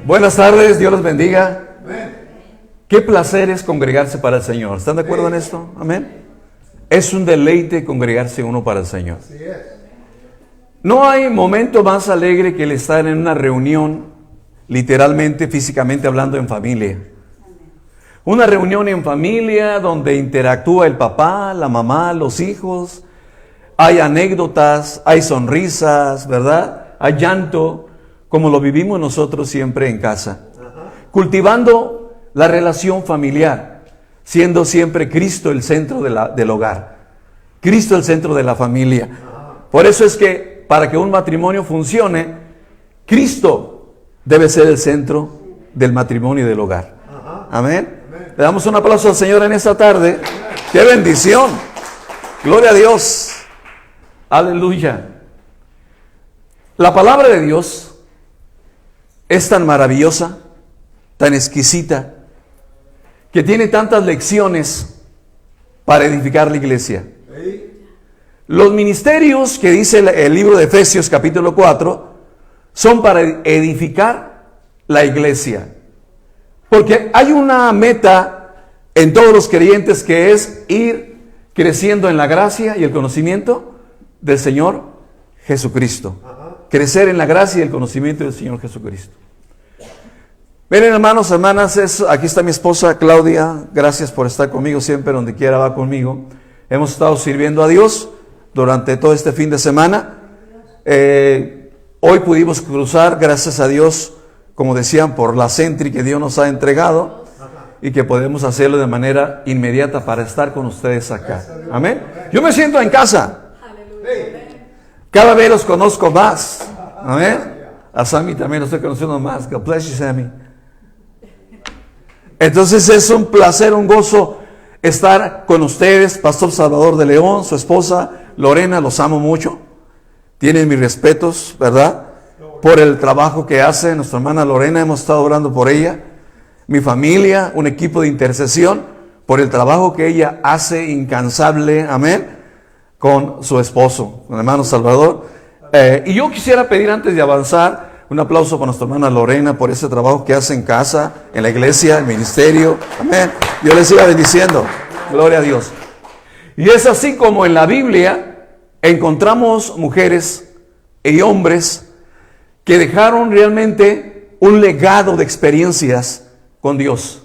Buenas tardes, Dios los bendiga. Qué placer es congregarse para el Señor. ¿Están de acuerdo en esto? Amén. Es un deleite congregarse uno para el Señor. No hay momento más alegre que el estar en una reunión, literalmente, físicamente hablando, en familia. Una reunión en familia donde interactúa el papá, la mamá, los hijos. Hay anécdotas, hay sonrisas, ¿verdad? Hay llanto, como lo vivimos nosotros siempre en casa. Cultivando la relación familiar, siendo siempre Cristo el centro del hogar. Cristo el centro de la familia. Por eso es que para que un matrimonio funcione, Cristo debe ser el centro del matrimonio y del hogar. Amén. Le damos un aplauso al Señor en esta tarde. ¡Qué bendición! Gloria a Dios. Aleluya. La palabra de Dios es tan maravillosa, tan exquisita, que tiene tantas lecciones para edificar la iglesia. Los ministerios que dice el libro de Efesios capítulo 4 son para edificar la iglesia. Porque hay una meta en todos los creyentes que es ir creciendo en la gracia y el conocimiento del Señor Jesucristo. Crecer en la gracia y el conocimiento del Señor Jesucristo. Miren, hermanos, hermanas, aquí está mi esposa Claudia. Gracias por estar conmigo siempre, donde quiera va conmigo. Hemos estado sirviendo a Dios durante todo este fin de semana. Hoy pudimos cruzar, gracias a Dios, como decían, por la Sentry que Dios nos ha entregado, y que podemos hacerlo de manera inmediata para estar con ustedes acá. Amén. Yo me siento en casa. Cada vez los conozco más. Amén. A Sammy también lo estoy conociendo más. God bless you, Sammy. Entonces es un placer, un gozo estar con ustedes. Pastor Salvador de León, su esposa Lorena, los amo mucho. Tienen mis respetos, ¿verdad? Por el trabajo que hace nuestra hermana Lorena. Hemos estado orando por ella. Mi familia, un equipo de intercesión, por el trabajo que ella hace incansable. Amén. Con su esposo, con el hermano Salvador. Y yo quisiera pedir, antes de avanzar, un aplauso para nuestra hermana Lorena por ese trabajo que hace en casa, en la iglesia, el ministerio. Amén. Dios les siga bendiciendo. Gloria a Dios. Y es así como en la Biblia encontramos mujeres y hombres que dejaron realmente un legado de experiencias con Dios.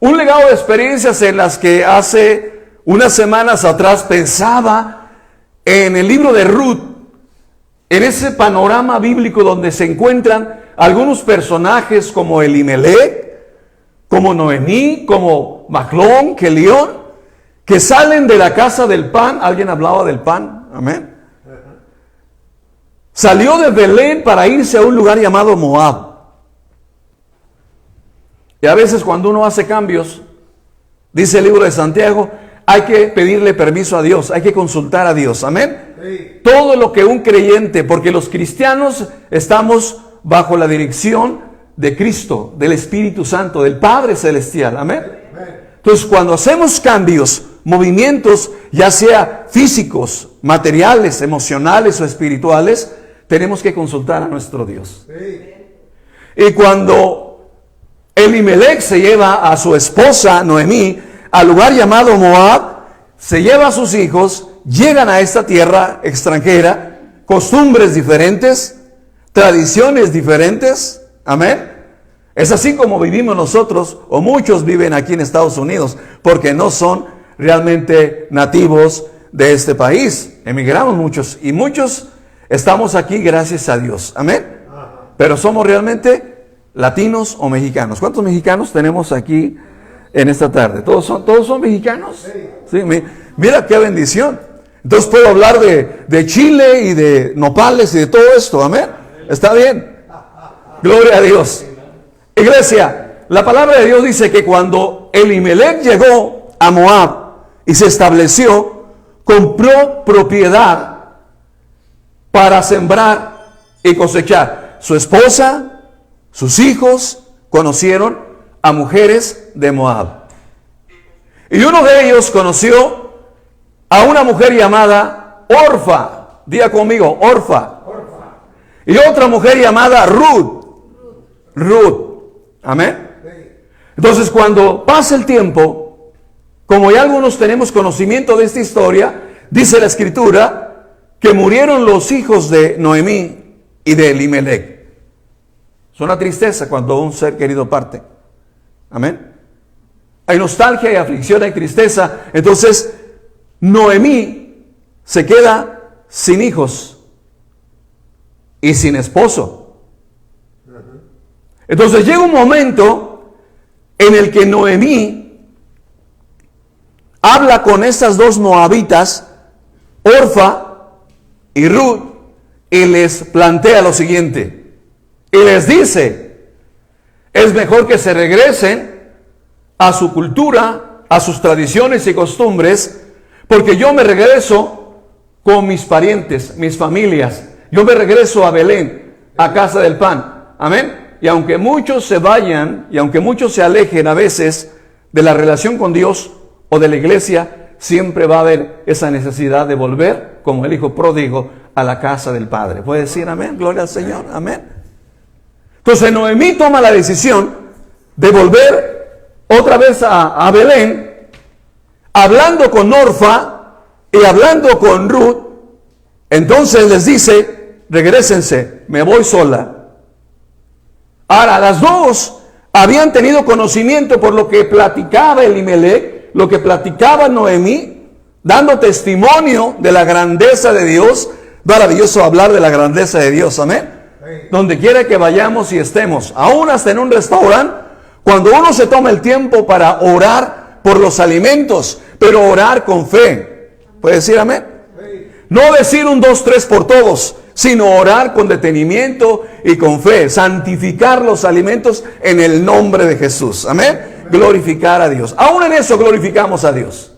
Un legado de experiencias en las que hace unas semanas atrás pensaba en el libro de Ruth, en ese panorama bíblico donde se encuentran algunos personajes como Elimelech, como Noemí, como Mahlón, Kelión, que salen de la casa del pan. ¿Alguien hablaba del pan? Amén. Salió de Belén para irse a un lugar llamado Moab. Y a veces cuando uno hace cambios, dice el libro de Santiago, hay que pedirle permiso a Dios, hay que consultar a Dios. Amén. Sí. Todo lo que un creyente, porque los cristianos estamos bajo la dirección de Cristo, del Espíritu Santo, del Padre Celestial. Amén. Entonces, cuando hacemos cambios, movimientos, ya sea físicos, materiales, emocionales o espirituales, tenemos que consultar a nuestro Dios. Sí. Y cuando Elimelech se lleva a su esposa Noemí al lugar llamado Moab, se lleva a sus hijos, llegan a esta tierra extranjera, costumbres diferentes, tradiciones diferentes. Amén. Es así como vivimos nosotros, o muchos viven aquí en Estados Unidos, porque no son realmente nativos de este país. Emigramos muchos, y muchos estamos aquí gracias a Dios. Amén. Pero somos realmente latinos o mexicanos. ¿Cuántos mexicanos tenemos aquí en esta tarde? ¿Todos son mexicanos? Sí, mira qué bendición. Entonces puedo hablar de Chile y de nopales y de todo esto. Amén. Está bien. Gloria a Dios. Iglesia, la palabra de Dios dice que cuando Elimelech llegó a Moab y se estableció, compró propiedad para sembrar y cosechar. Su esposa, sus hijos conocieron a mujeres de Moab. Y uno de ellos conoció a una mujer llamada Orfa. Diga conmigo, Orfa. Y otra mujer llamada Ruth. Ruth. Amén. Entonces, cuando pasa el tiempo, como ya algunos tenemos conocimiento de esta historia, dice la Escritura que murieron los hijos de Noemí y de Elimelech. Es una tristeza cuando un ser querido parte. Amén. Hay nostalgia, hay aflicción, hay tristeza. Entonces, Noemí se queda sin hijos y sin esposo. Entonces llega un momento en el que Noemí habla con estas dos moabitas, Orfa y Ruth, y les plantea lo siguiente. Y les dice, es mejor que se regresen a su cultura, a sus tradiciones y costumbres, porque yo me regreso con mis parientes, mis familias. Yo me regreso a Belén, a casa del pan. Amén. Y aunque muchos se vayan, y aunque muchos se alejen a veces de la relación con Dios o de la iglesia, siempre va a haber esa necesidad de volver, como el hijo pródigo, a la casa del Padre. ¿Puede decir amén? Gloria al Señor. Amén. Entonces Noemí toma la decisión de volver otra vez a Belén, hablando con Orfa y hablando con Ruth. Entonces les dice, regrésense, me voy sola. Ahora, las dos habían tenido conocimiento por lo que platicaba Elimelech, lo que platicaba Noemí, dando testimonio de la grandeza de Dios. Maravilloso hablar de la grandeza de Dios, amén. Donde quiera que vayamos y estemos, aún hasta en un restaurante, cuando uno se toma el tiempo para orar por los alimentos, pero orar con fe. ¿Puede decir amén? No decir un 2, 3 por todos, sino orar con detenimiento y con fe. Santificar los alimentos en el nombre de Jesús. Amén. Glorificar a Dios. Aún en eso glorificamos a Dios.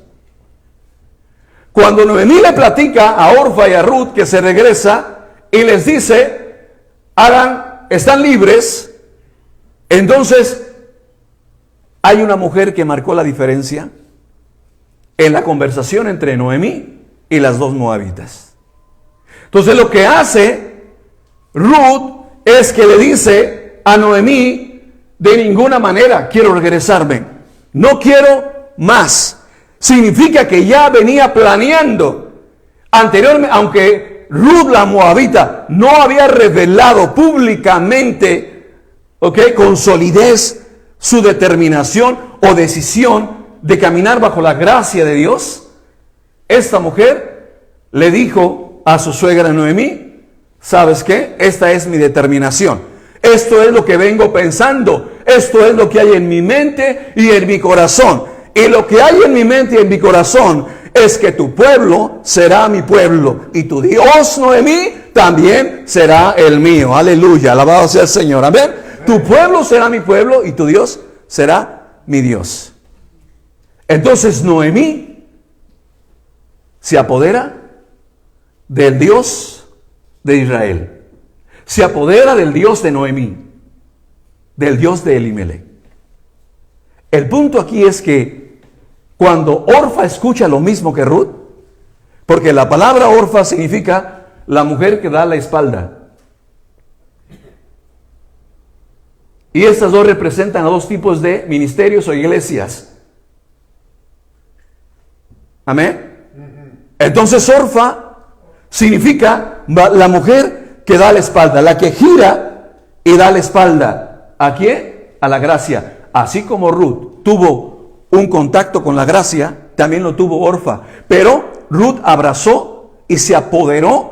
Cuando Noemí le platica a Orfa y a Ruth que se regresa y les dice, están libres, entonces hay una mujer que marcó la diferencia en la conversación entre Noemí y las dos moabitas. Entonces lo que hace Ruth es que le dice a Noemí, de ninguna manera quiero regresarme, no quiero más. Significa que ya venía planeando anteriormente, aunque Ruth la moabita no había revelado públicamente, con solidez su determinación o decisión de caminar bajo la gracia de Dios. Esta mujer le dijo a su suegra Noemí, ¿sabes qué? Esta es mi determinación. Esto es lo que vengo pensando. Esto es lo que hay en mi mente y en mi corazón. Y lo que hay en mi mente y en mi corazón es que tu pueblo será mi pueblo. Y tu Dios, Noemí, también será el mío. Aleluya, alabado sea el Señor. Amén. Tu pueblo será mi pueblo y tu Dios será mi Dios. Entonces Noemí se apodera del Dios de Israel. Se apodera del Dios de Noemí, del Dios de Elimelech. El punto aquí es que cuando Orfa escucha lo mismo que Ruth, porque la palabra Orfa significa la mujer que da la espalda. Y estas dos representan a dos tipos de ministerios o iglesias. Amén. Entonces Orfa significa la mujer que da la espalda, la que gira y da la espalda. ¿A quién? A la gracia. Así como Ruth tuvo un contacto con la gracia, también lo tuvo Orfa. Pero Ruth abrazó y se apoderó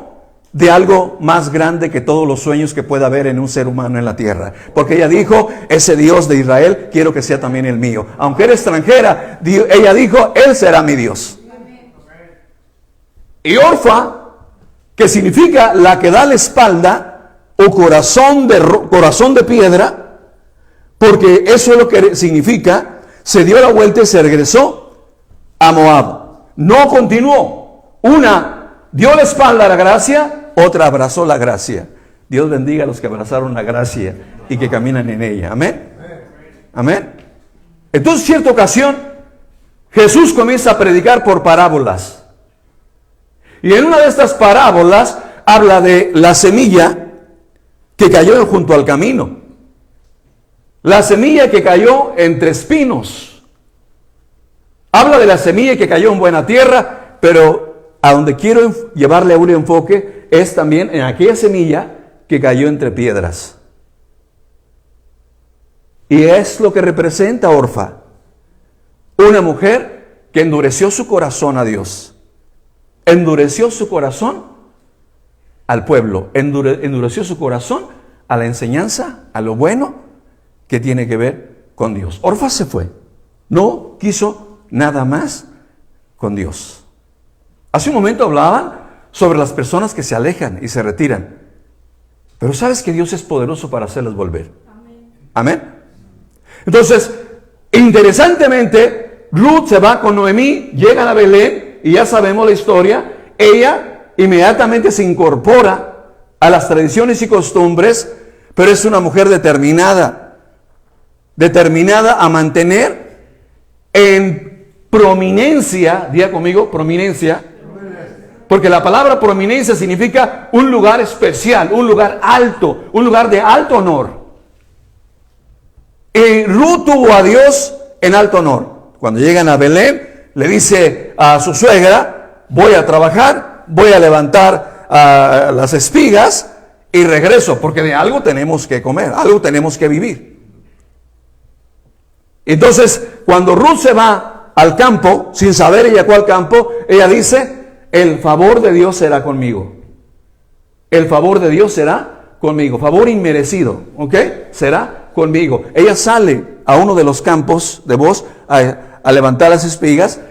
de algo más grande que todos los sueños que pueda haber en un ser humano en la tierra. Porque ella dijo, ese Dios de Israel, quiero que sea también el mío. Aunque era extranjera, ella dijo, Él será mi Dios. Y Orfa, que significa la que da la espalda, o corazón de piedra, porque eso es lo que significa, se dio la vuelta y se regresó a Moab. No continuó. Una dio la espalda a la gracia, otra abrazó la gracia. Dios bendiga a los que abrazaron la gracia y que caminan en ella. Amén. Amén. Entonces, en cierta ocasión, Jesús comienza a predicar por parábolas. Y en una de estas parábolas habla de la semilla que cayó junto al camino. La semilla que cayó entre espinos. Habla de la semilla que cayó en buena tierra, pero a donde quiero llevarle a un enfoque es también en aquella semilla que cayó entre piedras. Y es lo que representa Orfa. Una mujer que endureció su corazón a Dios. Endureció su corazón al pueblo. Endureció su corazón a la enseñanza, a lo bueno que tiene que ver con Dios. Orfa se fue. No quiso nada más con Dios. Hace un momento hablaban sobre las personas que se alejan y se retiran. Pero sabes que Dios es poderoso para hacerlas volver. Amén. Entonces, interesantemente, Ruth se va con Noemí, llegan a Belén y ya sabemos la historia. Ella inmediatamente se incorpora a las tradiciones y costumbres, pero es una mujer determinada a mantener en prominencia, diga conmigo, prominencia, porque la palabra prominencia significa un lugar especial, un lugar alto, un lugar de alto honor. Y Ruth tuvo a Dios en alto honor. Cuando llegan a Belén, le dice a su suegra: voy a trabajar, voy a levantar las espigas y regreso, porque de algo tenemos que comer, algo tenemos que vivir. Entonces, cuando Ruth se va al campo, sin saber ella cuál campo, ella dice: el favor de Dios será conmigo. El favor de Dios será conmigo. Favor inmerecido, ¿ok? Será conmigo. Ella sale a uno de los campos de Booz a levantar las espigas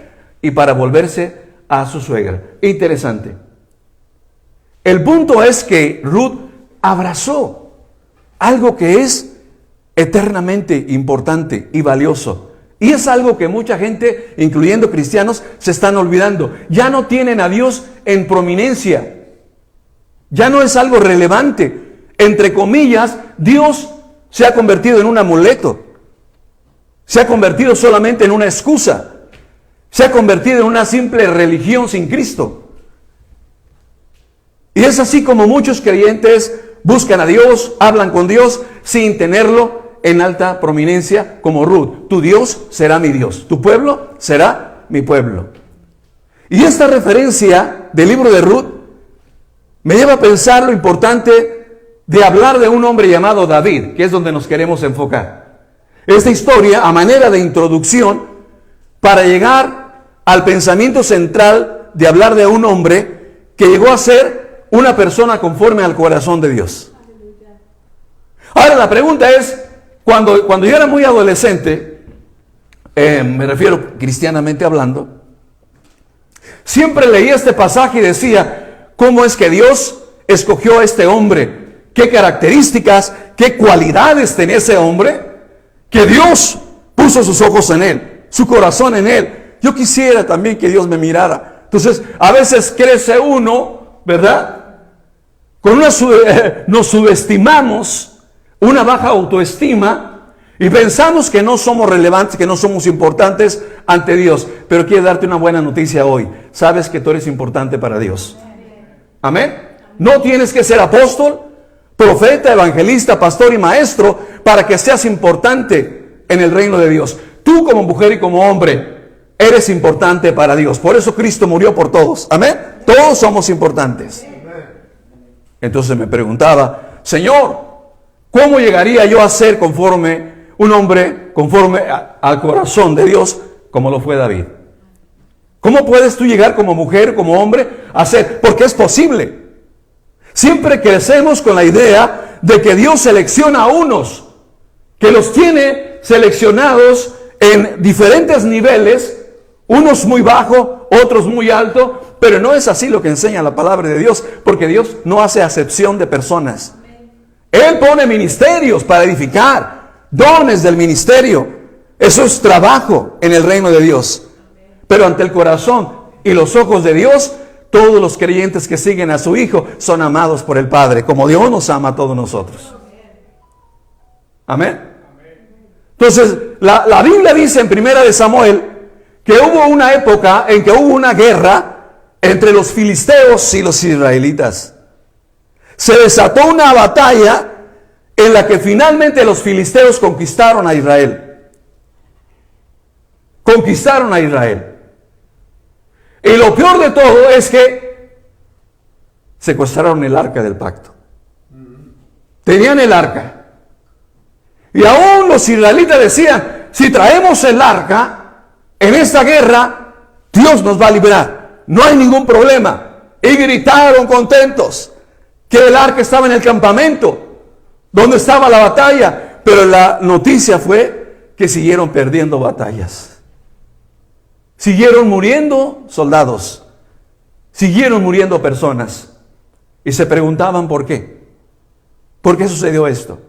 y para volverse a su suegra. Interesante. El punto es que Ruth abrazó algo que es eternamente importante y valioso. Y es algo que mucha gente, incluyendo cristianos, se están olvidando. Ya no tienen a Dios en prominencia. Ya no es algo relevante. Entre comillas, Dios se ha convertido en un amuleto. Se ha convertido solamente en una excusa. Se ha convertido en una simple religión sin Cristo. Y es así como muchos creyentes buscan a Dios, hablan con Dios sin tenerlo en alta prominencia, como Ruth. Tu Dios será mi Dios, tu pueblo será mi pueblo. Y esta referencia del libro de Ruth me lleva a pensar lo importante de hablar de un hombre llamado David, que es donde nos queremos enfocar. Esta historia, a manera de introducción, para llegar al pensamiento central de hablar de un hombre que llegó a ser una persona conforme al corazón de Dios. Ahora la pregunta es, cuando yo era muy adolescente, me refiero cristianamente hablando, siempre leía este pasaje y decía: ¿cómo es que Dios escogió a este hombre? ¿Qué características, qué cualidades tenía ese hombre? Que Dios puso sus ojos en él, su corazón en él. Yo quisiera también que Dios me mirara. Entonces, a veces crece uno, ¿verdad? Nos subestimamos, una baja autoestima, y pensamos que no somos relevantes, que no somos importantes ante Dios. Pero quiero darte una buena noticia hoy. Sabes que tú eres importante para Dios. Amén. No tienes que ser apóstol, profeta, evangelista, pastor y maestro para que seas importante en el reino de Dios. Tú, como mujer y como hombre, eres importante para Dios. Por eso Cristo murió por todos. Amén. Todos somos importantes. Entonces me preguntaba: Señor, ¿cómo llegaría yo a ser un hombre conforme al corazón de Dios como lo fue David? ¿Cómo puedes tú llegar como mujer, como hombre, a ser? Porque es posible. Siempre crecemos con la idea de que Dios selecciona a unos, que los tiene seleccionados en diferentes niveles, unos muy bajo, otros muy alto, pero no es así lo que enseña la palabra de Dios, porque Dios no hace acepción de personas. Él pone ministerios para edificar, dones del ministerio. Eso es trabajo en el reino de Dios. Pero ante el corazón y los ojos de Dios, todos los creyentes que siguen a su Hijo son amados por el Padre, como Dios nos ama a todos nosotros. Amén. Entonces, la Biblia dice en 1 Samuel que hubo una época en que hubo una guerra entre los filisteos y los israelitas. Se desató una batalla en la que finalmente los filisteos conquistaron a Israel. Conquistaron a Israel. Y lo peor de todo es que secuestraron el arca del pacto. Tenían el arca. Y aún los israelitas decían, si traemos el arca en esta guerra, Dios nos va a liberar. No hay ningún problema. Y gritaron contentos que el arca estaba en el campamento, donde estaba la batalla. Pero la noticia fue que siguieron perdiendo batallas. Siguieron muriendo soldados. Siguieron muriendo personas. Y se preguntaban por qué. ¿Por qué sucedió esto?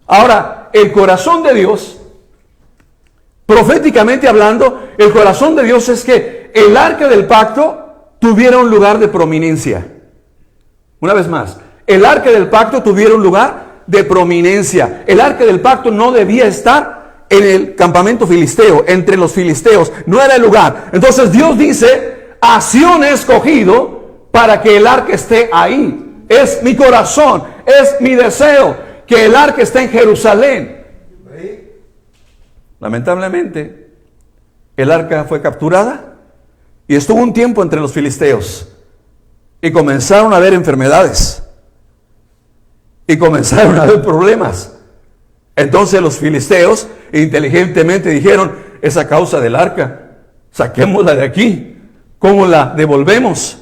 Ahora, el corazón de Dios, proféticamente hablando, el corazón de Dios es que el arca del pacto tuviera un lugar de prominencia. Una vez más, el arca del pacto tuviera un lugar de prominencia. El arca del pacto no debía estar en el campamento filisteo, entre los filisteos. No era el lugar. Entonces Dios dice, a Sión he escogido para que el arca esté ahí. Es mi corazón, es mi deseo que el arca esté en Jerusalén. Lamentablemente, el arca fue capturada y estuvo un tiempo entre los filisteos. Y comenzaron a haber enfermedades. Y comenzaron a haber problemas. Entonces los filisteos inteligentemente dijeron, es a causa del arca. Saquémosla de aquí. ¿Cómo la devolvemos?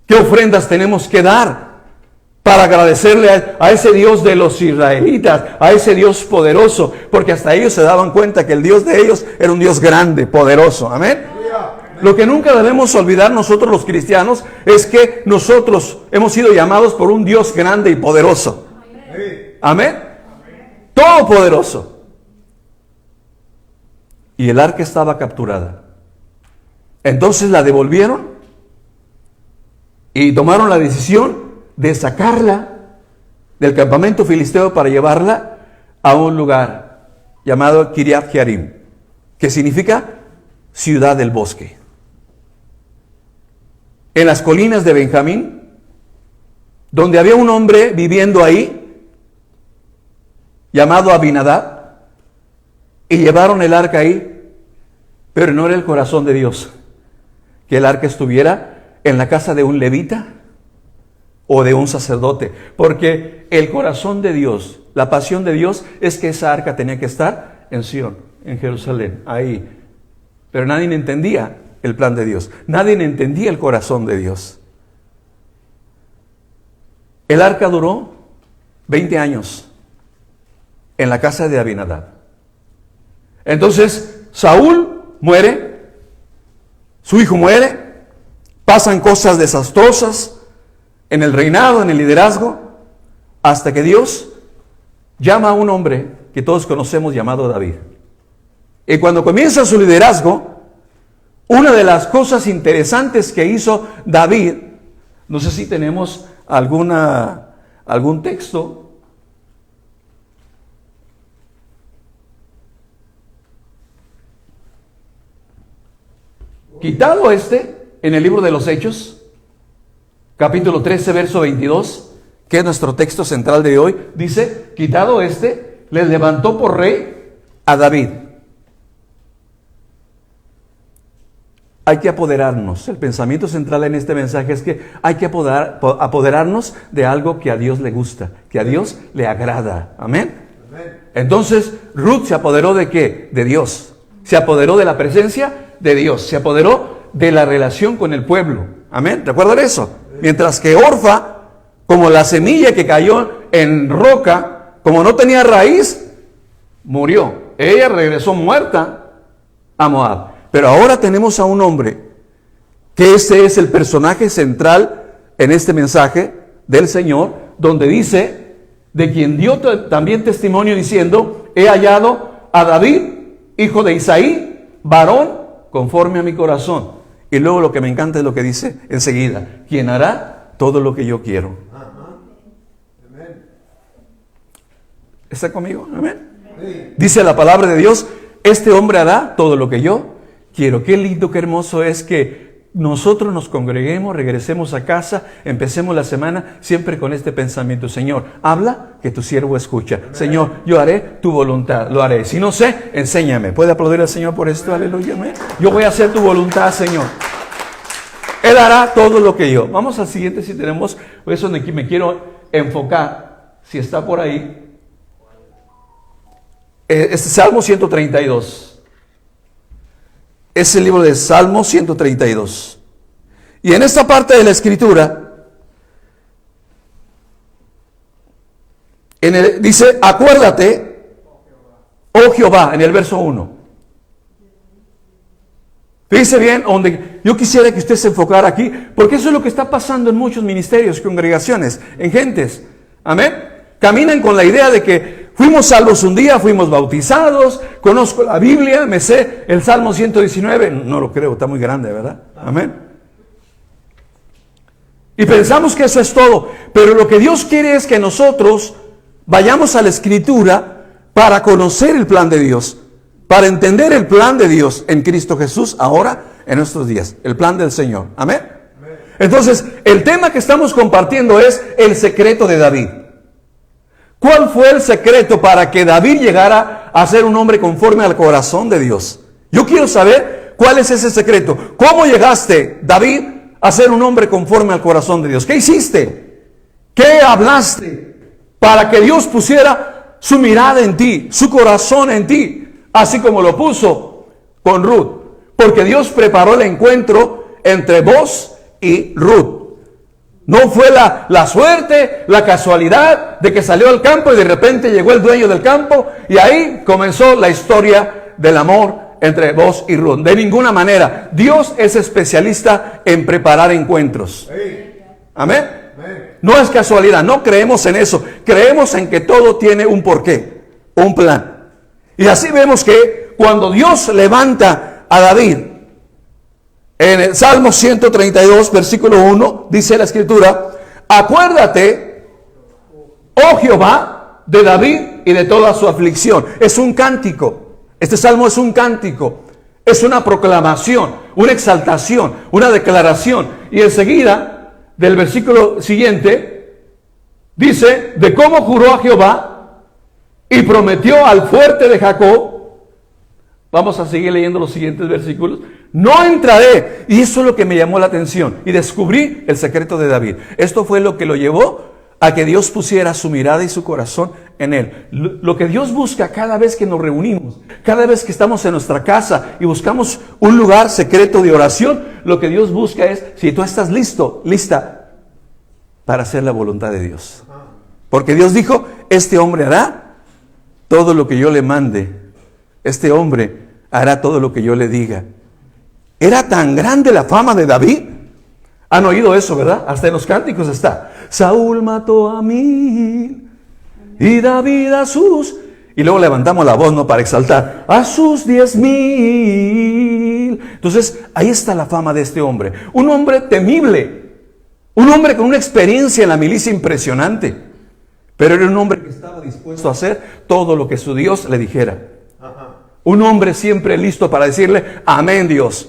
¿Qué ofrendas tenemos que dar para agradecerle a ese Dios de los israelitas, a ese Dios poderoso? Porque hasta ellos se daban cuenta que el Dios de ellos era un Dios grande, poderoso. Amén. Lo que nunca debemos olvidar nosotros los cristianos es que nosotros hemos sido llamados por un Dios grande y poderoso. Amén. Todopoderoso. Y el arca estaba capturada. Entonces la devolvieron y tomaron la decisión de sacarla del campamento filisteo para llevarla a un lugar llamado Kiriat Jearim, que significa ciudad del bosque. En las colinas de Benjamín, donde había un hombre viviendo ahí, llamado Abinadab, y llevaron el arca ahí, pero no era el corazón de Dios, que el arca estuviera en la casa de un levita o de un sacerdote, porque el corazón de Dios, la pasión de Dios, es que esa arca tenía que estar en Sión, en Jerusalén, ahí. Pero nadie entendía el plan de Dios. Nadie entendía el corazón de Dios. El arca duró 20 años en la casa de Abinadab. Entonces, Saúl muere, su hijo muere, pasan cosas desastrosas en el reinado, en el liderazgo, hasta que Dios llama a un hombre que todos conocemos llamado David. Y cuando comienza su liderazgo, una de las cosas interesantes que hizo David, no sé si tenemos algún texto. Quitado en el libro de los Hechos, capítulo 13, verso 22, que es nuestro texto central de hoy, dice, quitado les levantó por rey a David. Hay que apoderarnos. El pensamiento central en este mensaje es que hay que apoderarnos de algo que a Dios le gusta, que a Dios le agrada. Amén. Entonces, Ruth se apoderó ¿de qué? De Dios. Se apoderó de la presencia de Dios. Se apoderó de la relación con el pueblo. Amén. ¿Recuerdan eso? Mientras que Orfa, como la semilla que cayó en roca, como no tenía raíz, murió. Ella regresó muerta a Moab. Pero ahora tenemos a un hombre que ese es el personaje central en este mensaje del Señor, donde dice, de quien dio también testimonio diciendo, he hallado a David, hijo de Isaí, varón conforme a mi corazón. Y luego lo que me encanta es lo que dice enseguida, quien hará todo lo que yo quiero. ¿Está conmigo? Amén. Dice la palabra de Dios, este hombre hará todo lo que yo quiero. Qué lindo, qué hermoso es que nosotros nos congreguemos, regresemos a casa, empecemos la semana siempre con este pensamiento: Señor, habla, que tu siervo escucha. Amén. Señor, yo haré tu voluntad, lo haré. Si no sé, enséñame. ¿Puede aplaudir al Señor por esto? Aleluya. Amén. Yo voy a hacer tu voluntad, Señor. Él hará todo lo que yo. Vamos al siguiente si tenemos. Eso es donde me quiero enfocar. Si está por ahí. Salmo 132. Es el libro de Salmo 132. Y en esta parte de la Escritura, dice: acuérdate, oh Jehová, en el verso 1. Fíjese bien, donde yo quisiera que usted se enfocara aquí, porque eso es lo que está pasando en muchos ministerios, congregaciones, en gentes. Amén. Caminan con la idea de que fuimos salvos un día, fuimos bautizados, conozco la Biblia, me sé el Salmo 119, no lo creo, está muy grande, ¿verdad? Amén. Y pensamos que eso es todo, pero lo que Dios quiere es que nosotros vayamos a la Escritura para conocer el plan de Dios, para entender el plan de Dios en Cristo Jesús ahora, en nuestros días, el plan del Señor. Amén. Entonces, el tema que estamos compartiendo es el secreto de David. ¿Cuál fue el secreto para que David llegara a ser un hombre conforme al corazón de Dios? Yo quiero saber cuál es ese secreto. ¿Cómo llegaste, David, a ser un hombre conforme al corazón de Dios? ¿Qué hiciste? ¿Qué hablaste para que Dios pusiera su mirada en ti, su corazón en ti, así como lo puso con Ruth? Porque Dios preparó el encuentro entre vos y Ruth. No fue la suerte, la casualidad de que salió al campo y de repente llegó el dueño del campo y ahí comenzó la historia del amor entre vos y Ruth. De ninguna manera. Dios es especialista en preparar encuentros. Amén. No es casualidad, no creemos en eso. Creemos en que todo tiene un porqué, un plan. Y así vemos que cuando Dios levanta a David, en el Salmo 132, versículo 1, dice la Escritura: acuérdate, oh Jehová, de David y de toda su aflicción. Es un cántico. Este salmo es un cántico. Es una proclamación, una exaltación, una declaración. Y enseguida, del versículo siguiente, dice: de cómo juró a Jehová y prometió al fuerte de Jacob. Vamos a seguir leyendo los siguientes versículos. No entraré. Y eso es lo que me llamó la atención. Y descubrí el secreto de David. Esto fue lo que lo llevó a que Dios pusiera su mirada y su corazón en él. Lo que Dios busca cada vez que nos reunimos, cada vez que estamos en nuestra casa y buscamos un lugar secreto de oración, lo que Dios busca es si tú estás listo, lista para hacer la voluntad de Dios. Porque Dios dijo: este hombre hará todo lo que yo le mande. Este hombre hará todo lo que yo le diga. Era tan grande la fama de David. Han oído eso, ¿verdad? Hasta en los cánticos está: Saúl mató a 1000 y David a sus... Y luego levantamos la voz, ¿no? Para exaltar: a sus 10,000. Entonces, ahí está la fama de este hombre. Un hombre temible. Un hombre con una experiencia en la milicia impresionante. Pero era un hombre que estaba dispuesto a hacer todo lo que su Dios le dijera. Un hombre siempre listo para decirle: amén, Dios.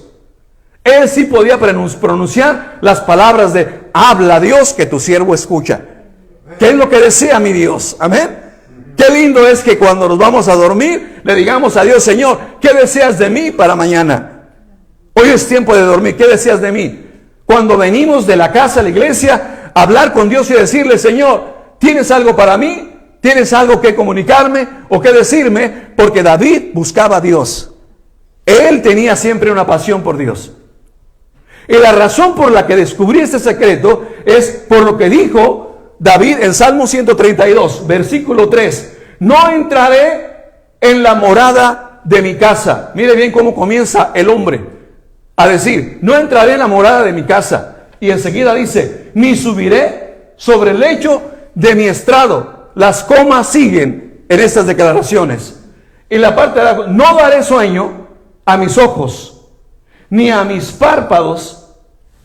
Él sí podía pronunciar las palabras de: habla, Dios, que tu siervo escucha. ¿Qué es lo que desea mi Dios? Amén. Qué lindo es que cuando nos vamos a dormir le digamos a Dios: Señor, ¿qué deseas de mí para mañana? Hoy es tiempo de dormir. ¿Qué deseas de mí? Cuando venimos de la casa a la iglesia, hablar con Dios y decirle: Señor, ¿tienes algo para mí? ¿Tienes algo que comunicarme o que decirme? Porque David buscaba a Dios. Él tenía siempre una pasión por Dios. Y la razón por la que descubrí este secreto es por lo que dijo David en Salmo 132, versículo 3. No entraré en la morada de mi casa. Mire bien cómo comienza el hombre a decir: no entraré en la morada de mi casa. Y enseguida dice: ni subiré sobre el lecho de mi estrado. Las comas siguen en estas declaraciones. Y la parte de abajo: no daré sueño a mis ojos, ni a mis párpados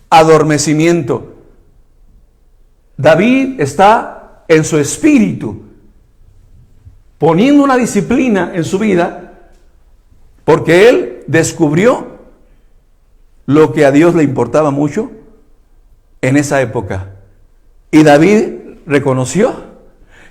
adormecimiento. David está en su espíritu poniendo una disciplina en su vida, porque él descubrió lo que a Dios le importaba mucho en esa época. Y David reconoció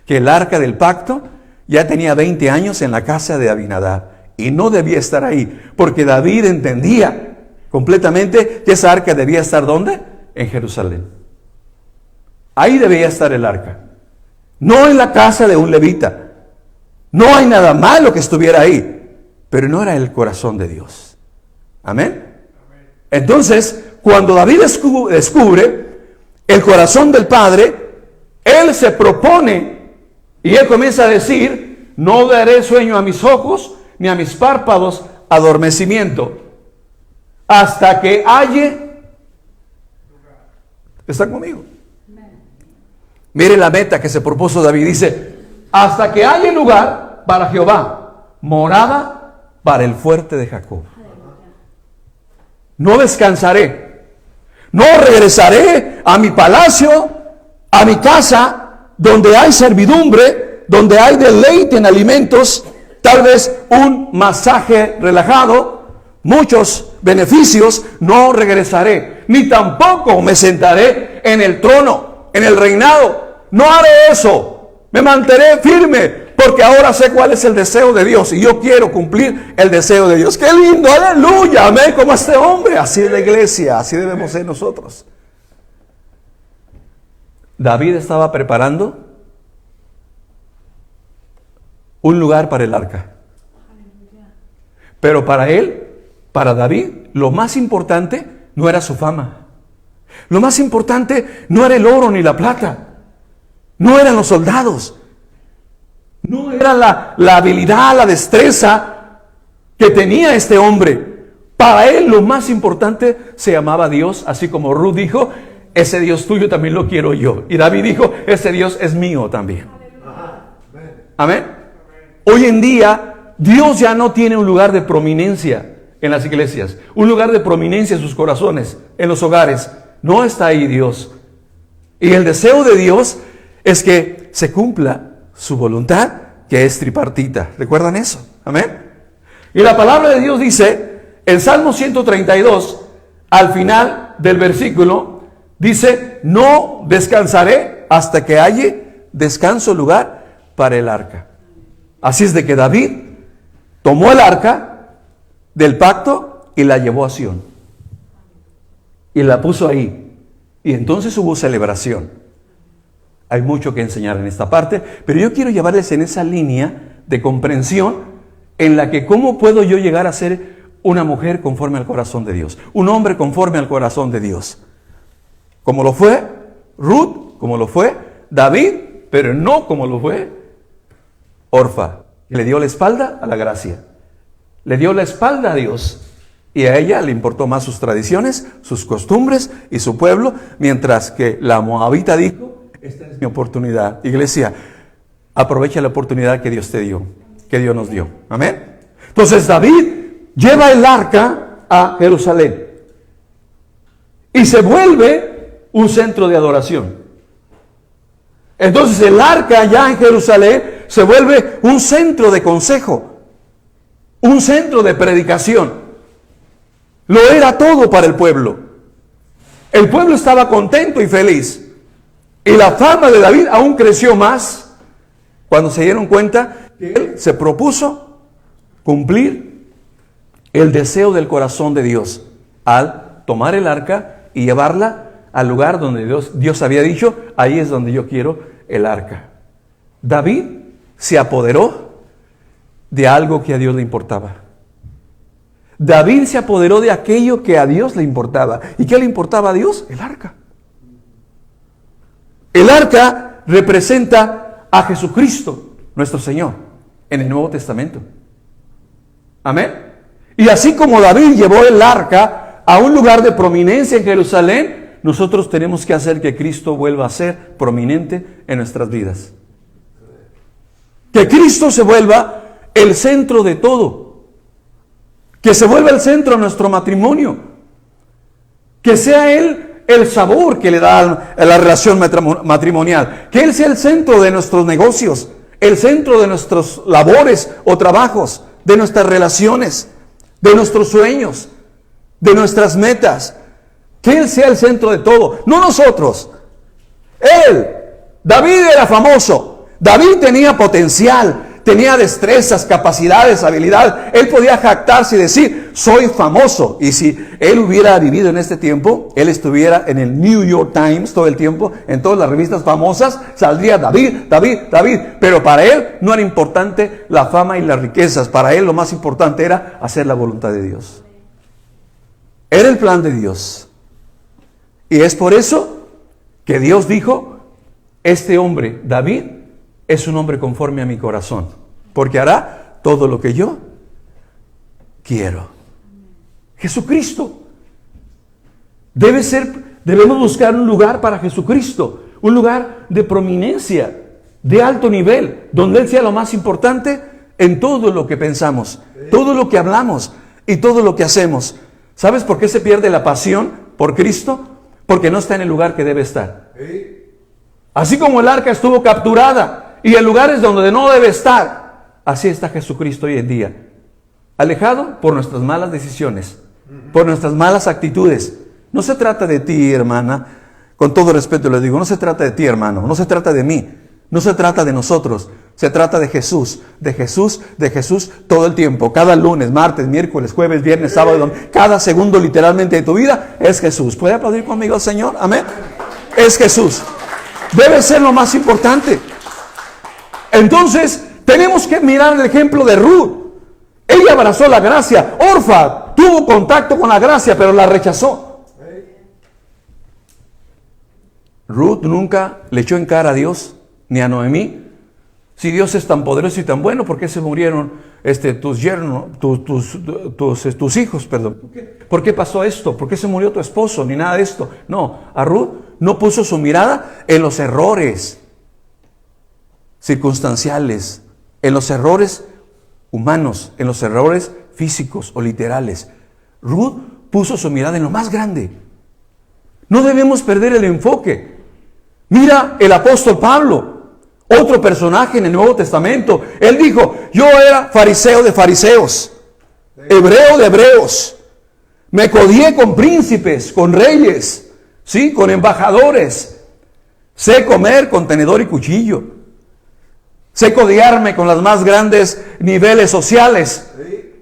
que el arca del pacto ya tenía 20 años en la casa de Abinadab y no debía estar ahí, porque David entendía completamente que esa arca debía estar ¿dónde? En Jerusalén. Ahí debía estar el arca, no en la casa de un levita. No hay nada malo que estuviera ahí, pero no era el corazón de Dios. Amén. Entonces, cuando David descubre el corazón del Padre, él se propone y él comienza a decir: no daré sueño a mis ojos ni a mis párpados adormecimiento hasta que halle. ¿Están conmigo? Mire la meta que se propuso David. Dice: hasta que haya lugar para Jehová, morada para el fuerte de Jacob. No descansaré, no regresaré a mi palacio, a mi casa, donde hay servidumbre, donde hay deleite en alimentos, tal vez un masaje relajado, muchos beneficios. No regresaré, ni tampoco me sentaré en el trono, en el reinado. No haré eso, me mantendré firme, porque ahora sé cuál es el deseo de Dios y yo quiero cumplir el deseo de Dios. ¡Qué lindo! ¡Aleluya! Amén. Como este hombre. Así es la iglesia, así debemos ser nosotros. David estaba preparando un lugar para el arca. Pero para él, para David, lo más importante no era su fama. Lo más importante no era el oro ni la plata. No eran los soldados. No era la habilidad, la destreza que tenía este hombre. Para él lo más importante se llamaba Dios, así como Ruth dijo: ese Dios tuyo también lo quiero yo. Y David dijo: ese Dios es mío también. Amén. Hoy en día Dios ya no tiene un lugar de prominencia en las iglesias, un lugar de prominencia en sus corazones, en los hogares. No está ahí Dios. Y el deseo de Dios es que se cumpla su voluntad, que es tripartita. ¿Recuerdan eso? Amén. Y la palabra de Dios dice, en Salmo 132, al final del versículo, dice: no descansaré hasta que halle descanso lugar para el arca. Así es de que David tomó el arca del pacto y la llevó a Sión. Y la puso ahí. Y entonces hubo celebración. Hay mucho que enseñar en esta parte, pero yo quiero llevarles en esa línea de comprensión en la que cómo puedo yo llegar a ser una mujer conforme al corazón de Dios, un hombre conforme al corazón de Dios, como lo fue Ruth, como lo fue David, pero no como lo fue Orfa, que le dio la espalda a la gracia, le dio la espalda a Dios, y a ella le importó más sus tradiciones, sus costumbres y su pueblo, mientras que la moabita dijo: esta es mi oportunidad. Iglesia, aprovecha la oportunidad que Dios te dio, que Dios nos dio. Amén. Entonces David lleva el arca a Jerusalén y se vuelve un centro de adoración. Entonces el arca ya en Jerusalén se vuelve un centro de consejo, un centro de predicación. Lo era todo para el pueblo. El pueblo estaba contento y feliz. Y la fama de David aún creció más cuando se dieron cuenta que él se propuso cumplir el deseo del corazón de Dios al tomar el arca y llevarla al lugar donde Dios había dicho: ahí es donde yo quiero el arca. David se apoderó de algo que a Dios le importaba. David se apoderó de aquello que a Dios le importaba. ¿Y qué le importaba a Dios? El arca. El arca representa a Jesucristo, nuestro Señor, en el Nuevo Testamento. Amén. Y así como David llevó el arca a un lugar de prominencia en Jerusalén, nosotros tenemos que hacer que Cristo vuelva a ser prominente en nuestras vidas. Que Cristo se vuelva el centro de todo. Que se vuelva el centro de nuestro matrimonio. Que sea Él el sabor que le da a la relación matrimonial. Que Él sea el centro de nuestros negocios, el centro de nuestras labores o trabajos, de nuestras relaciones, de nuestros sueños. de nuestras metas. Que Él sea el centro de todo, no nosotros. Él, David era famoso. David tenía potencial, tenía destrezas, capacidades, habilidades. Él podía jactarse y decir, soy famoso. Y si él hubiera vivido en este tiempo, él estuviera en el New York Times todo el tiempo, en todas las revistas famosas, saldría David, David, David. Pero para él no era importante la fama y las riquezas. Para él lo más importante era hacer la voluntad de Dios. Era el plan de Dios. Y es por eso que Dios dijo, este hombre, David, es un hombre conforme a mi corazón, porque hará todo lo que yo quiero. Jesucristo. Debemos buscar un lugar para Jesucristo, un lugar de prominencia, de alto nivel, donde Él sea lo más importante en todo lo que pensamos, todo lo que hablamos y todo lo que hacemos. ¿Sabes por qué se pierde la pasión por Cristo? Porque no está en el lugar que debe estar. Así como el arca estuvo capturada y en lugares donde no debe estar, así está Jesucristo hoy en día, alejado por nuestras malas decisiones, por nuestras malas actitudes. No se trata de ti, hermana, con todo respeto le digo, no se trata de ti, hermano, no se trata de mí, no se trata de nosotros, se trata de Jesús, de Jesús, de Jesús todo el tiempo, cada lunes, martes, miércoles, jueves, viernes, sábado, domingo, cada segundo literalmente de tu vida es Jesús. ¿Puede aplaudir conmigo al Señor? Amén. Es Jesús. Debe ser lo más importante. Entonces, tenemos que mirar el ejemplo de Ruth. Ella abrazó la gracia. Orfa tuvo contacto con la gracia, pero la rechazó. Ruth nunca le echó en cara a Dios, ni a Noemí. Si Dios es tan poderoso y tan bueno, ¿por qué se murieron tus yernos, tus hijos? Perdón. ¿Por qué pasó esto? ¿Por qué se murió tu esposo? Ni nada de esto. No, a Ruth no puso su mirada en los errores circunstanciales, en los errores humanos, en los errores físicos o literales. Ruth puso su mirada en lo más grande. No debemos perder el enfoque. Mira el apóstol Pablo, otro personaje en el Nuevo Testamento. Él dijo, yo era fariseo de fariseos, hebreo de hebreos. Me codié con príncipes, con reyes, ¿sí? Con embajadores. Sé comer con tenedor y cuchillo. Sé codearme con los más grandes niveles sociales.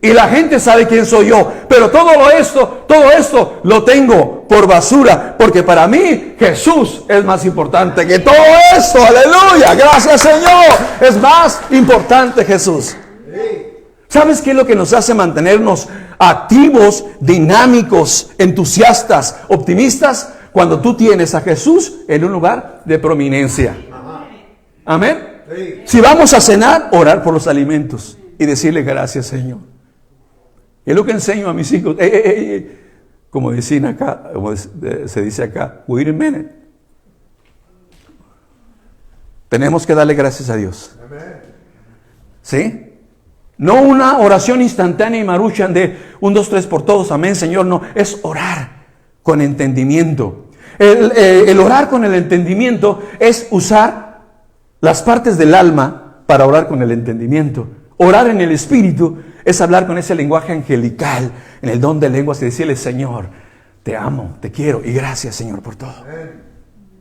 Y la gente sabe quién soy yo. Pero todo esto lo tengo por basura. Porque para mí Jesús es más importante que todo esto. Aleluya. Gracias, Señor. Es más importante Jesús. ¿Sabes qué es lo que nos hace mantenernos activos, dinámicos, entusiastas, optimistas? Cuando tú tienes a Jesús en un lugar de prominencia. Amén. Si vamos a cenar, orar por los alimentos y decirle gracias, Señor. Y es lo que enseño a mis hijos. Como dicen acá, como se dice acá, wait a minute. Tenemos que darle gracias a Dios. ¿Sí? No una oración instantánea y maruchan de 1, 2, 3 por todos, amén, Señor. No, es orar con entendimiento. El orar con el entendimiento es usar las partes del alma para orar con el entendimiento. Orar en el Espíritu es hablar con ese lenguaje angelical, en el don de lenguas y decirle, Señor, te amo, te quiero y gracias, Señor, por todo.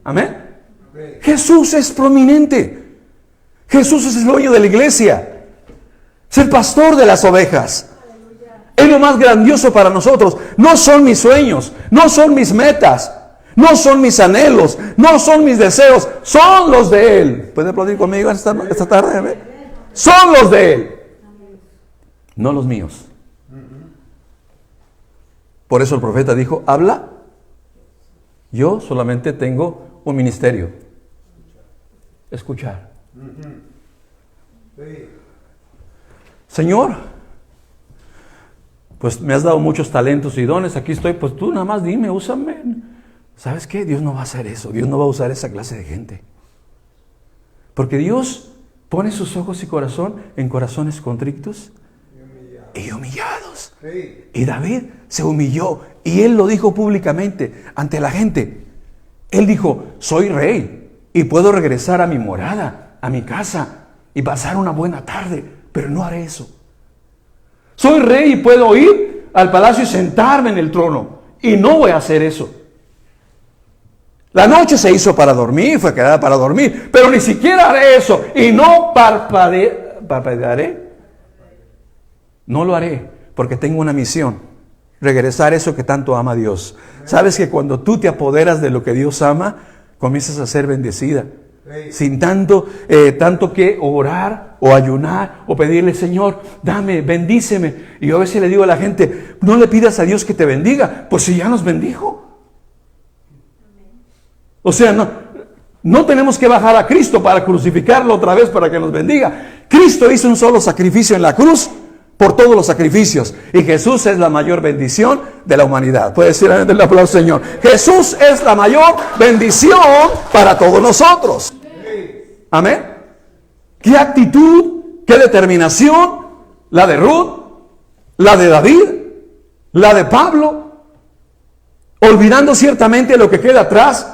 Amén. Jesús es prominente. Jesús es el dueño de la iglesia. Es el pastor de las ovejas. Es lo más grandioso para nosotros. No son mis sueños, no son mis metas, no son mis anhelos, no son mis deseos, son los de Él. ¿Puede aplaudir conmigo esta tarde? Son los de Él, no los míos. Por eso el profeta dijo, habla. Yo solamente tengo un ministerio. Escuchar. Señor, pues me has dado muchos talentos y dones, aquí estoy, pues tú nada más dime, úsame. ¿Sabes qué? Dios no va a hacer eso, Dios no va a usar esa clase de gente. Porque Dios pone sus ojos y corazón en corazones contritos y humillados. Y David se humilló y él lo dijo públicamente ante la gente. Él dijo, soy rey y puedo regresar a mi morada, a mi casa y pasar una buena tarde, pero no haré eso. Soy rey y puedo ir al palacio y sentarme en el trono. Y no voy a hacer eso. La noche se hizo para dormir, fue creada para dormir, pero ni siquiera haré eso. Y no parpadearé. No lo haré, porque tengo una misión. Regresar eso que tanto ama Dios. Sabes que cuando tú te apoderas de lo que Dios ama, comienzas a ser bendecida. Sin tanto que orar o ayunar o pedirle, Señor, dame, bendíceme. Y yo a veces le digo a la gente, no le pidas a Dios que te bendiga, pues si ya nos bendijo. O sea, no tenemos que bajar a Cristo para crucificarlo otra vez para que nos bendiga. Cristo hizo un solo sacrificio en la cruz por todos los sacrificios. Y Jesús es la mayor bendición de la humanidad. Puede decir el aplauso, Señor. Jesús es la mayor bendición para todos nosotros. Amén. ¿Qué actitud, qué determinación? La de Ruth, la de David, la de Pablo. Olvidando ciertamente lo que queda atrás,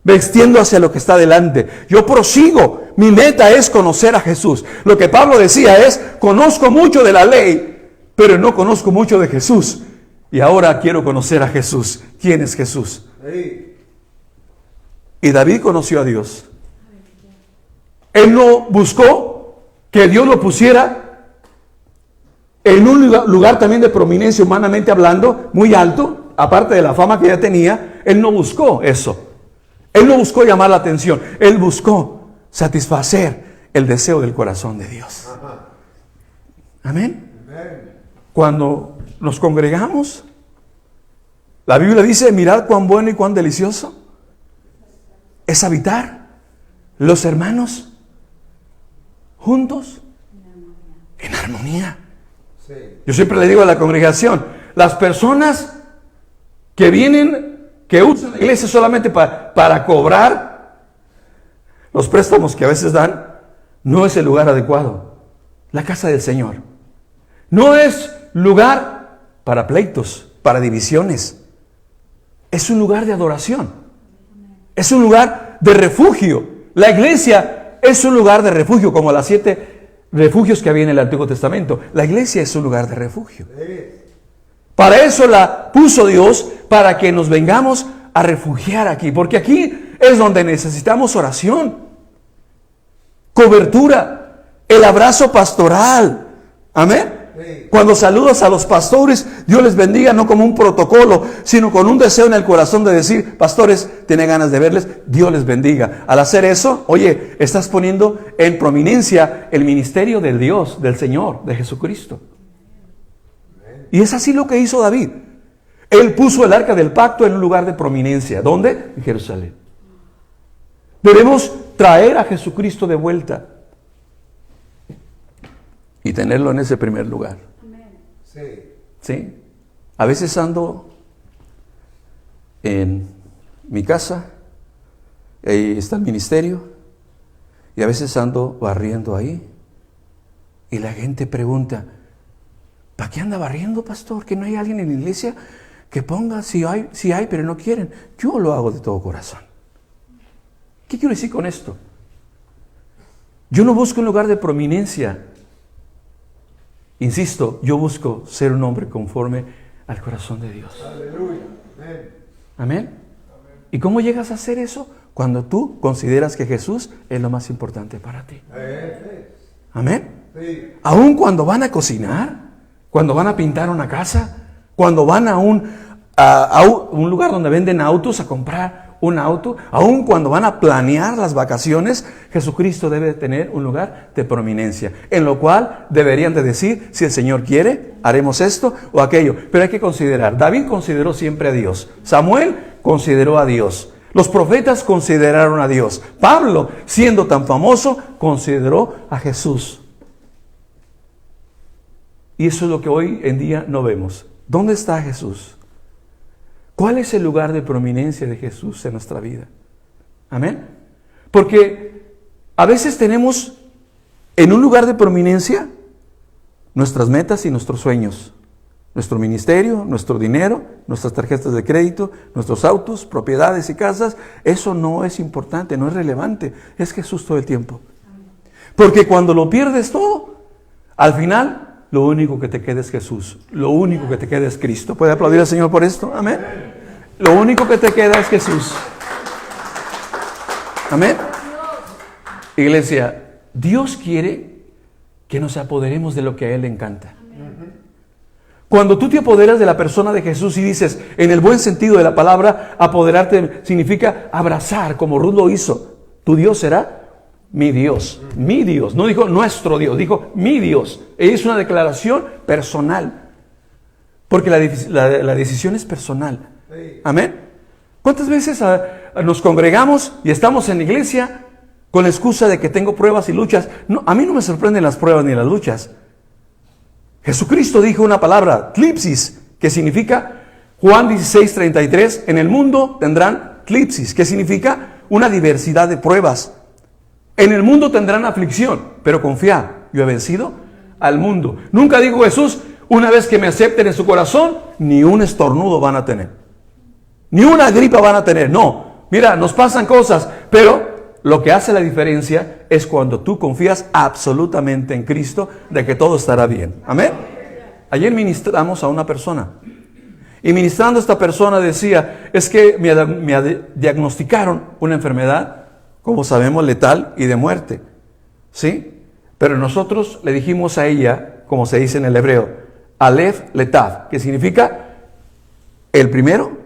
vestiendo hacia lo que está delante. Yo prosigo. Mi meta es conocer a Jesús. Lo que Pablo decía es, conozco mucho de la ley, pero no conozco mucho de Jesús. Y ahora quiero conocer a Jesús. ¿Quién es Jesús? Y David conoció a Dios. Él no buscó que Dios lo pusiera en un lugar también de prominencia, humanamente hablando, muy alto, aparte de la fama que ya tenía. Él no buscó eso. Él no buscó llamar la atención. Él buscó satisfacer el deseo del corazón de Dios. Amén. Cuando nos congregamos, la Biblia dice, mirad cuán bueno y cuán delicioso es habitar los hermanos juntos en armonía. Yo siempre le digo a la congregación, las personas que vienen, que usan la iglesia solamente para cobrar los préstamos que a veces dan, no es el lugar adecuado. La casa del Señor no es lugar para pleitos, para divisiones. Es un lugar de adoración. Es un lugar de refugio. La iglesia es un lugar de refugio, como las 7 refugios que había en el Antiguo Testamento. La iglesia es un lugar de refugio. Para eso la puso Dios, para que nos vengamos a refugiar aquí, porque aquí es donde necesitamos oración, cobertura, el abrazo pastoral. Amén. Cuando saludas a los pastores, Dios les bendiga, no como un protocolo, sino con un deseo en el corazón de decir, pastores, tiene ganas de verles, Dios les bendiga. Al hacer eso, oye, estás poniendo en prominencia el ministerio del Dios, del Señor, de Jesucristo. Y es así lo que hizo David. Él puso el arca del pacto en un lugar de prominencia. ¿Dónde? En Jerusalén. Debemos traer a Jesucristo de vuelta y tenerlo en ese primer lugar. Sí. A veces ando en mi casa, ahí está el ministerio, y a veces ando barriendo ahí, y la gente pregunta, ¿para qué anda barriendo, pastor? ¿Que no hay alguien en la iglesia que ponga? Si hay, pero no quieren. Yo lo hago de todo corazón. ¿Qué quiero decir con esto? Yo no busco un lugar de prominencia. Insisto, yo busco ser un hombre conforme al corazón de Dios. Aleluya. Amén. ¿Y cómo llegas a hacer eso? Cuando tú consideras que Jesús es lo más importante para ti. Amén. Aún cuando van a cocinar, cuando van a pintar una casa, cuando van a un lugar donde venden autos a comprar un auto, aun cuando van a planear las vacaciones, Jesucristo debe tener un lugar de prominencia, en lo cual deberían de decir, si el Señor quiere, haremos esto o aquello. Pero hay que considerar, David consideró siempre a Dios, Samuel consideró a Dios, los profetas consideraron a Dios, Pablo, siendo tan famoso, consideró a Jesús. Y eso es lo que hoy en día no vemos. ¿Dónde está Jesús? ¿Cuál es el lugar de prominencia de Jesús en nuestra vida? Amén. Porque a veces tenemos en un lugar de prominencia nuestras metas y nuestros sueños. Nuestro ministerio, nuestro dinero, nuestras tarjetas de crédito, nuestros autos, propiedades y casas. Eso no es importante, no es relevante. Es Jesús todo el tiempo. Porque cuando lo pierdes todo, al final lo único que te queda es Jesús. Lo único que te queda es Cristo. ¿Puede aplaudir al Señor por esto? Amén. Lo único que te queda es Jesús. Amén. Iglesia, Dios quiere que nos apoderemos de lo que a Él le encanta. Cuando tú te apoderas de la persona de Jesús y dices, en el buen sentido de la palabra, apoderarte significa abrazar, como Ruth lo hizo. Tu Dios será mi Dios. Mi Dios. No dijo nuestro Dios, dijo mi Dios. Es una declaración personal. Porque la decisión es personal. Amén. ¿Cuántas veces nos congregamos y estamos en la iglesia con la excusa de que tengo pruebas y luchas? No, a mí no me sorprenden las pruebas ni las luchas. Jesucristo dijo una palabra, tlipsis, que significa, Juan 16:33, en el mundo tendrán tlipsis, que significa una diversidad de pruebas. En el mundo tendrán aflicción, pero confiad, yo he vencido al mundo. Nunca dijo Jesús, una vez que me acepten en su corazón, ni un estornudo van a tener, ni una gripa van a tener. No, mira, nos pasan cosas, pero lo que hace la diferencia es cuando tú confías absolutamente en Cristo de que todo estará bien. Amén. Ayer ministramos a una persona y ministrando a esta persona decía, es que me diagnosticaron una enfermedad, como sabemos, letal y de muerte. ¿Sí? Pero nosotros le dijimos a ella, como se dice en el hebreo, Aleph Letav, que significa el primero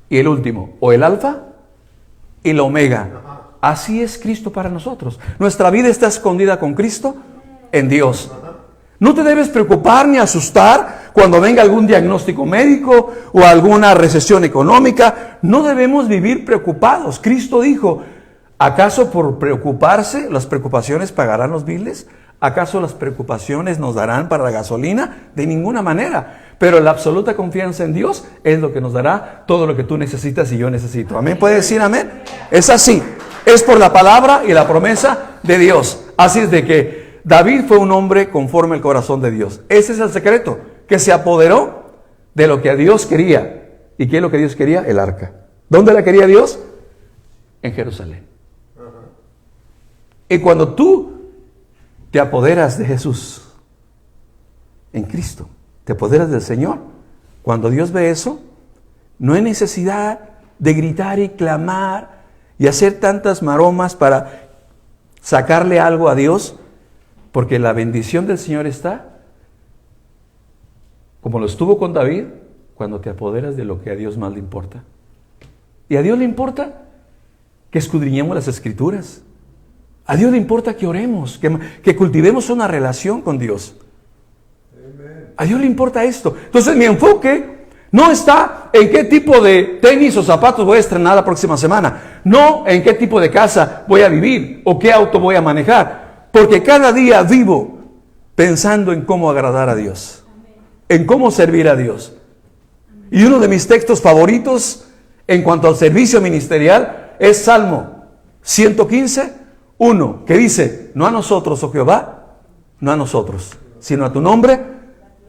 y el último, o el alfa y la omega. Así es Cristo para nosotros. Nuestra vida está escondida con Cristo en Dios. No te debes preocupar ni asustar cuando venga algún diagnóstico médico o alguna recesión económica. No debemos vivir preocupados. Cristo dijo, ¿acaso por preocuparse las preocupaciones pagarán los biles? ¿Acaso las preocupaciones nos darán para la gasolina? De ninguna manera. Pero la absoluta confianza en Dios es lo que nos dará todo lo que tú necesitas y yo necesito. ¿Amén? ¿Puede decir amén? Es así. Es por la palabra y la promesa de Dios. Así es de que David fue un hombre conforme al corazón de Dios. Ese es el secreto, que se apoderó de lo que a Dios quería. ¿Y qué es lo que Dios quería? El arca. ¿Dónde la quería Dios? En Jerusalén. Y cuando tú te apoderas de Jesús, en Cristo, te apoderas del Señor, cuando Dios ve eso, no hay necesidad de gritar y clamar y hacer tantas maromas para sacarle algo a Dios, porque la bendición del Señor está, como lo estuvo con David, cuando te apoderas de lo que a Dios más le importa. Y a Dios le importa que escudriñemos las Escrituras. A Dios le importa que oremos, que cultivemos una relación con Dios. A Dios le importa esto. Entonces mi enfoque no está en qué tipo de tenis o zapatos voy a estrenar la próxima semana. No en qué tipo de casa voy a vivir o qué auto voy a manejar. Porque cada día vivo pensando en cómo agradar a Dios. En cómo servir a Dios. Y uno de mis textos favoritos en cuanto al servicio ministerial es Salmo 115:1, que dice, no a nosotros, oh Jehová, no a nosotros, sino a tu nombre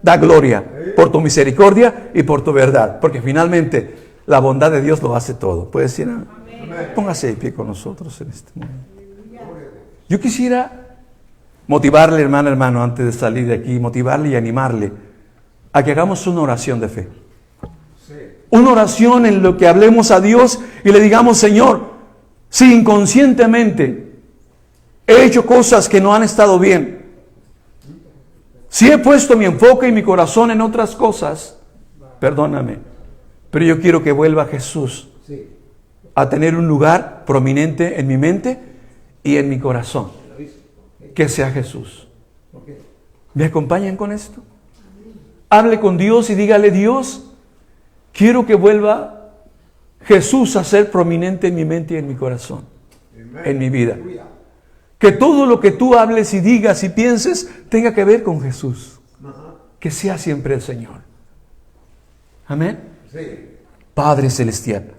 da gloria por tu misericordia y por tu verdad, porque finalmente la bondad de Dios lo hace todo. ¿Puede decir? Póngase de pie con nosotros en este momento. Yo quisiera motivarle, hermano, antes de salir de aquí, motivarle y animarle a que hagamos una oración de fe. Una oración en lo que hablemos a Dios y le digamos, Señor, si inconscientemente he hecho cosas que no han estado bien, si he puesto mi enfoque y mi corazón en otras cosas, perdóname, pero yo quiero que vuelva Jesús a tener un lugar prominente en mi mente y en mi corazón. Que sea Jesús. ¿Me acompañan con esto? Hable con Dios y dígale, Dios, quiero que vuelva Jesús a ser prominente en mi mente y en mi corazón, en mi vida. Que todo lo que tú hables y digas y pienses tenga que ver con Jesús. Que sea siempre el Señor. Amén. Padre Celestial,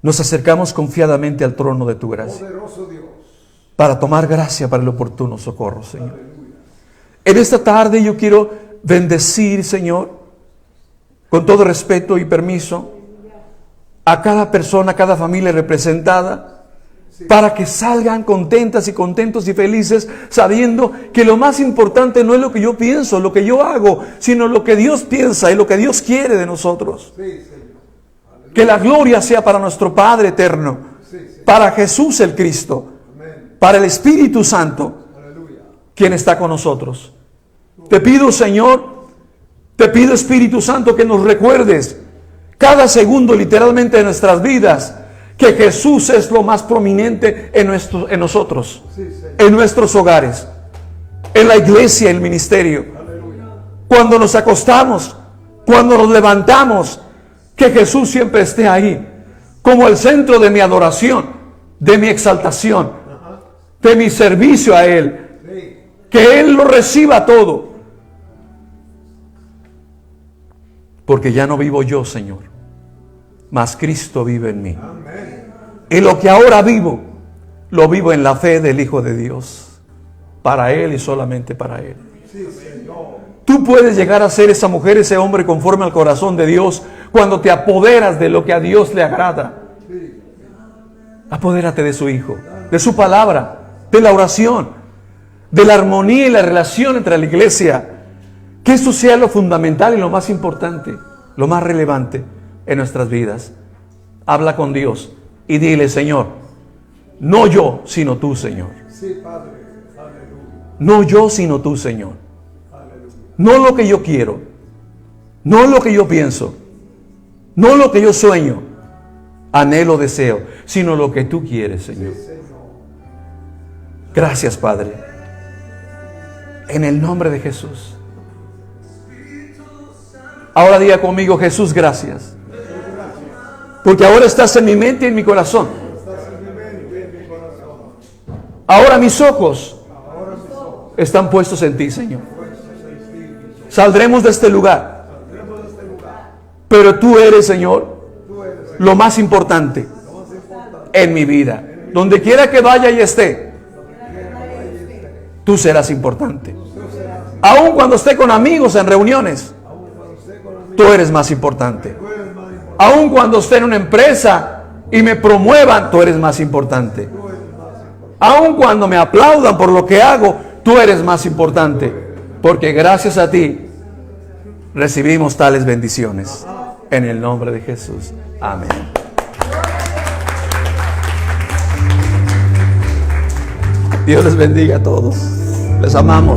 nos acercamos confiadamente al trono de tu gracia para tomar gracia para el oportuno socorro, Señor. En esta tarde yo quiero bendecir, Señor, con todo respeto y permiso, a cada persona, a cada familia representada, para que salgan contentas y contentos y felices, sabiendo que lo más importante no es lo que yo pienso, lo que yo hago, sino lo que Dios piensa y lo que Dios quiere de nosotros. Que la gloria sea para nuestro Padre eterno, para Jesús el Cristo, para el Espíritu Santo, quien está con nosotros. Te pido, Señor, te pido, Espíritu Santo, que nos recuerdes cada segundo literalmente de nuestras vidas que Jesús es lo más prominente en nosotros, en nuestros hogares, en la iglesia, en el ministerio. Cuando nos acostamos, cuando nos levantamos, que Jesús siempre esté ahí, como el centro de mi adoración, de mi exaltación, de mi servicio a Él. Que Él lo reciba todo. Porque ya no vivo yo, Señor, mas Cristo vive en mí. Y lo que ahora vivo, lo vivo en la fe del Hijo de Dios, para Él y solamente para Él. Tú puedes llegar a ser esa mujer, ese hombre conforme al corazón de Dios, cuando te apoderas de lo que a Dios le agrada. Apodérate de su Hijo, de su palabra, de la oración, de la armonía y la relación entre la iglesia. Que eso sea lo fundamental y lo más importante, lo más relevante en nuestras vidas. Habla con Dios y dile: Señor, no yo, sino tú, Señor. No yo, sino tú, Señor. No lo que yo quiero, no lo que yo pienso, no lo que yo sueño, anhelo, deseo, sino lo que tú quieres, Señor. Gracias, Padre. En el nombre de Jesús. Ahora diga conmigo: Jesús, gracias. Porque ahora estás en mi mente y en mi corazón. Ahora mis ojos están puestos en ti, Señor. Saldremos de este lugar. Pero tú eres, Señor, lo más importante en mi vida. Donde quiera que vaya y esté, tú serás importante. Aun cuando esté con amigos en reuniones, tú eres más importante. Aun cuando esté en una empresa y me promuevan, tú eres más importante. Aun cuando me aplaudan por lo que hago, tú eres más importante. Porque gracias a ti recibimos tales bendiciones. En el nombre de Jesús. Amén. Dios les bendiga a todos. Les amamos.